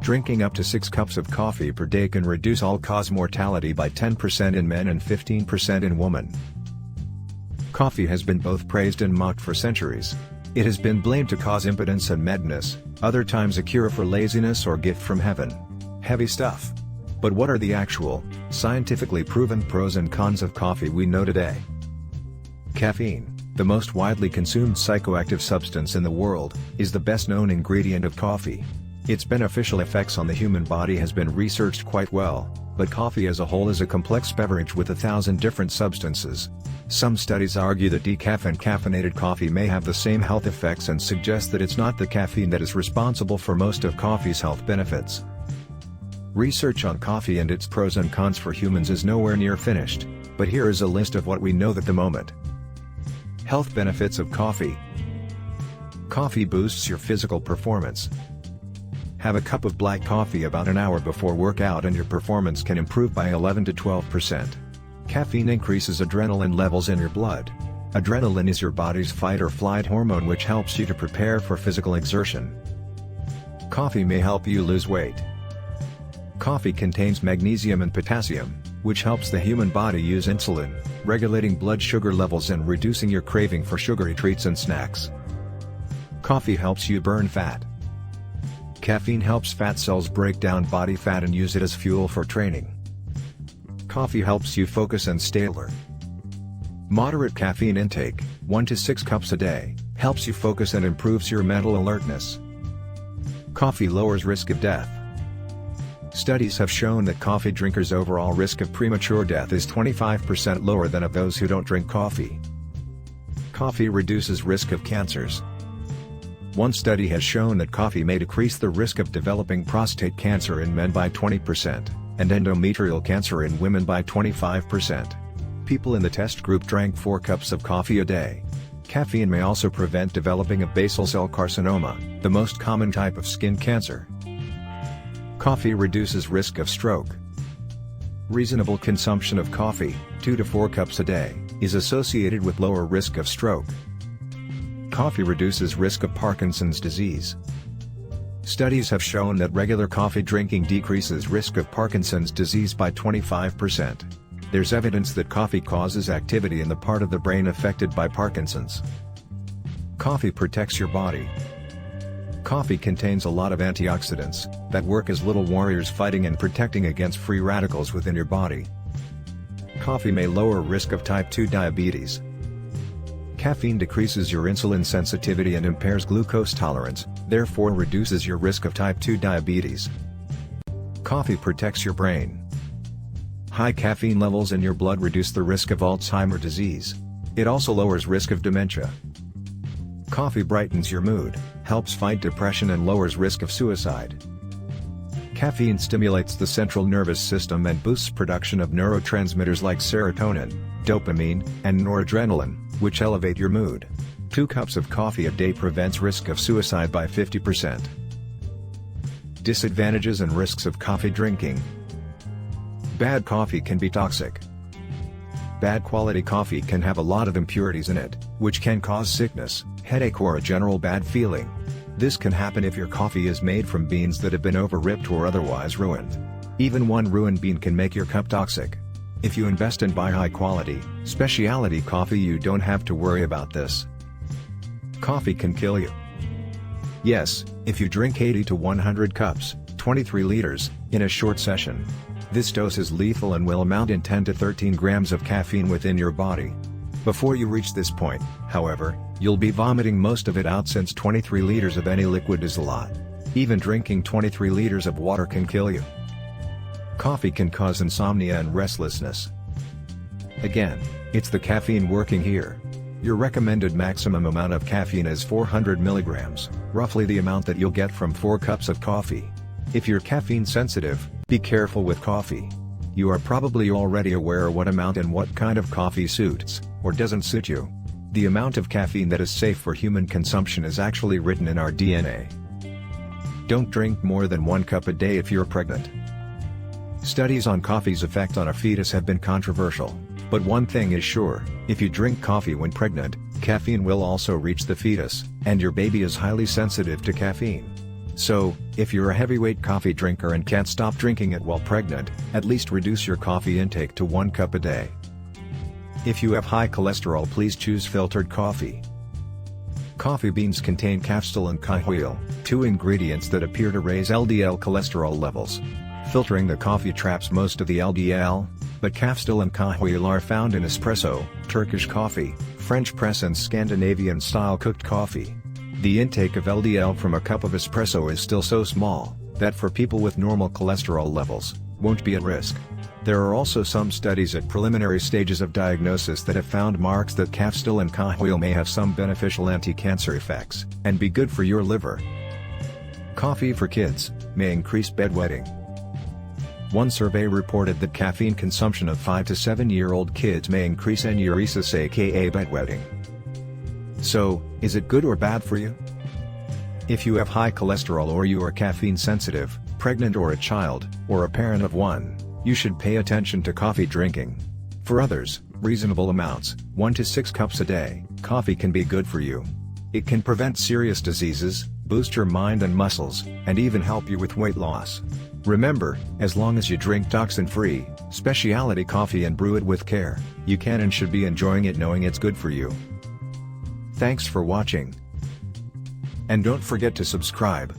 Drinking up to 6 cups of coffee per day can reduce all-cause mortality by 10% in men and 15% in women. Coffee has been both praised and mocked for centuries. It has been blamed to cause impotence and madness, other times a cure for laziness or gift from heaven. Heavy stuff. But what are the actual, scientifically proven pros and cons of coffee we know today? Caffeine, the most widely consumed psychoactive substance in the world, is the best-known ingredient of coffee. Its beneficial effects on the human body has been researched quite well, but coffee as a whole is a complex beverage with 1,000 different substances. Some studies argue that decaf and caffeinated coffee may have the same health effects and suggest that it's not the caffeine that is responsible for most of coffee's health benefits. Research on coffee and its pros and cons for humans is nowhere near finished, but here is a list of what we know at the moment. Health benefits of coffee. Coffee boosts your physical performance. Have a cup of black coffee about an hour before workout and your performance can improve by 11 to 12%. Caffeine increases adrenaline levels in your blood. Adrenaline is your body's fight-or-flight hormone which helps you to prepare for physical exertion. Coffee may help you lose weight. Coffee contains magnesium and potassium, which helps the human body use insulin, regulating blood sugar levels and reducing your craving for sugary treats and snacks. Coffee helps you burn fat. Caffeine helps fat cells break down body fat and use it as fuel for training. Coffee helps you focus and stay alert. Moderate caffeine intake, 1 to 6 cups a day, helps you focus and improves your mental alertness. Coffee lowers risk of death. Studies have shown that coffee drinkers' overall risk of premature death is 25% lower than of those who don't drink coffee. Coffee reduces risk of cancers. One study has shown that coffee may decrease the risk of developing prostate cancer in men by 20%, and endometrial cancer in women by 25%. People in the test group drank 4 cups of coffee a day. Caffeine may also prevent developing a basal cell carcinoma, the most common type of skin cancer. Coffee reduces risk of stroke. Reasonable consumption of coffee, 2 to 4 cups a day, is associated with lower risk of stroke. Coffee reduces risk of Parkinson's disease. Studies have shown that regular coffee drinking decreases risk of Parkinson's disease by 25%. There's evidence that coffee causes activity in the part of the brain affected by Parkinson's. Coffee protects your body. Coffee contains a lot of antioxidants that work as little warriors fighting and protecting against free radicals within your body. Coffee may lower risk of type 2 diabetes. Caffeine decreases your insulin sensitivity and impairs glucose tolerance, therefore reduces your risk of type 2 diabetes. Coffee protects your brain. High caffeine levels in your blood reduce the risk of Alzheimer disease. It also lowers risk of dementia. Coffee brightens your mood, helps fight depression and lowers risk of suicide. Caffeine stimulates the central nervous system and boosts production of neurotransmitters like serotonin, dopamine, and noradrenaline, which elevate your mood. 2 cups of coffee a day prevents risk of suicide by 50%. Disadvantages and risks of coffee drinking. Bad coffee can be toxic. Bad quality coffee can have a lot of impurities in it, which can cause sickness, headache or a general bad feeling. This can happen if your coffee is made from beans that have been over-ripped or otherwise ruined. Even one ruined bean can make your cup toxic. If you invest and buy high-quality, specialty coffee you don't have to worry about this. Coffee can kill you. Yes, if you drink 80 to 100 cups, 23 liters, in a short session. This dose is lethal and will amount in 10 to 13 grams of caffeine within your body. Before you reach this point, however, you'll be vomiting most of it out since 23 liters of any liquid is a lot. Even drinking 23 liters of water can kill you. Coffee can cause insomnia and restlessness. Again, it's the caffeine working here. Your recommended maximum amount of caffeine is 400 milligrams, roughly the amount that you'll get from 4 cups of coffee. If you're caffeine sensitive, be careful with coffee. You are probably already aware what amount and what kind of coffee suits, or doesn't suit you. The amount of caffeine that is safe for human consumption is actually written in our DNA. Don't drink more than 1 cup a day if you're pregnant. Studies on coffee's effect on a fetus have been controversial, but one thing is sure, if you drink coffee when pregnant, caffeine will also reach the fetus, and your baby is highly sensitive to caffeine. So, if you're a heavyweight coffee drinker and can't stop drinking it while pregnant, at least reduce your coffee intake to 1 cup a day. If you have high cholesterol, please choose filtered coffee. Coffee beans contain caffeine and caffeine, 2 ingredients that appear to raise LDL cholesterol levels. Filtering the coffee traps most of the LDL, but caffeine and caffeine are found in espresso, Turkish coffee, French press and Scandinavian-style cooked coffee. The intake of LDL from a cup of espresso is still so small, that for people with normal cholesterol levels, won't be at risk. There are also some studies at preliminary stages of diagnosis that have found marks that caffeine and caffeine may have some beneficial anti-cancer effects, and be good for your liver. Coffee for kids may increase bedwetting. One survey reported that caffeine consumption of 5 to 7-year-old kids may increase enuresis, aka bedwetting. So, is it good or bad for you? If you have high cholesterol or you are caffeine sensitive, pregnant or a child, or a parent of one, you should pay attention to coffee drinking. For others, reasonable amounts, 1 to 6 cups a day, coffee can be good for you. It can prevent serious diseases, boost your mind and muscles, and even help you with weight loss. Remember, as long as you drink toxin-free, specialty coffee and brew it with care, you can and should be enjoying it knowing it's good for you. Thanks for watching. And don't forget to subscribe.